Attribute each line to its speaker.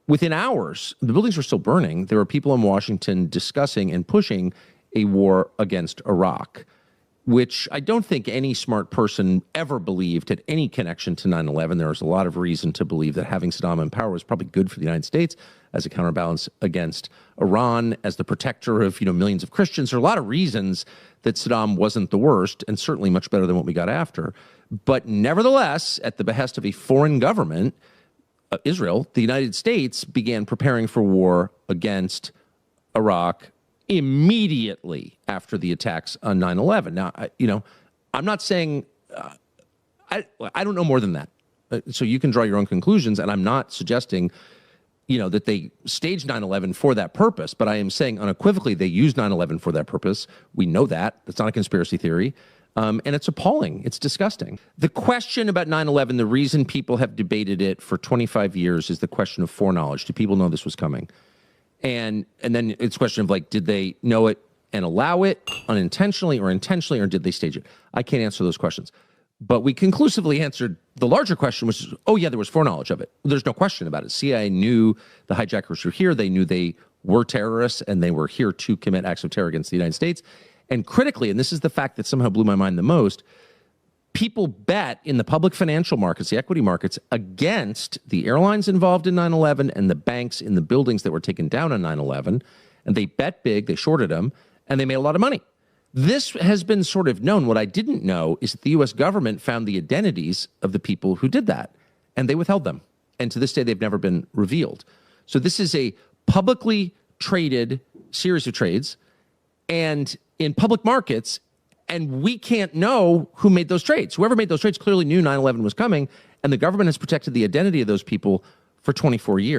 Speaker 1: within hours, the buildings were still burning. There were people in Washington discussing and pushing a war against Iraq, which I don't think any smart person ever believed had any connection to 9/11. There was a lot of reason to believe that having Saddam in power was probably good for the United States as a counterbalance against Iran, as the protector of, millions of Christians. There are a lot of reasons that Saddam wasn't the worst, and certainly much better than what we got after. But nevertheless, at the behest of a foreign government, Israel, the United States began preparing for war against Iraq immediately after the attacks on 9/11. Now, I'm not saying, I don't know more than that. So you can draw your own conclusions, and I'm not suggesting, that they staged 9/11 for that purpose, but I am saying unequivocally they used 9/11 for that purpose. We know that. That's not a conspiracy theory. And it's appalling. It's disgusting. The question about 9/11, the reason people have debated it for 25 years is the question of foreknowledge. Do people know this was coming? And then it's a question of, did they know it and allow it unintentionally or intentionally, or did they stage it? I can't answer those questions. But we conclusively answered the larger question, which is, oh, yeah, there was foreknowledge of it. There's no question about it. CIA knew the hijackers were here. They knew they were terrorists, and they were here to commit acts of terror against the United States. And critically, and this is the fact that somehow blew my mind the most, people bet in the public financial markets, the equity markets, against the airlines involved in 9/11 and the banks in the buildings that were taken down on 9/11. And they bet big, they shorted them, and they made a lot of money. This has been sort of known. What I didn't know is that the U.S. government found the identities of the people who did that, and they withheld them. And to this day, they've never been revealed. So this is a publicly traded series of trades, and in public markets, and we can't know who made those trades. Whoever made those trades clearly knew 9/11 was coming, and the government has protected the identity of those people for 24 years.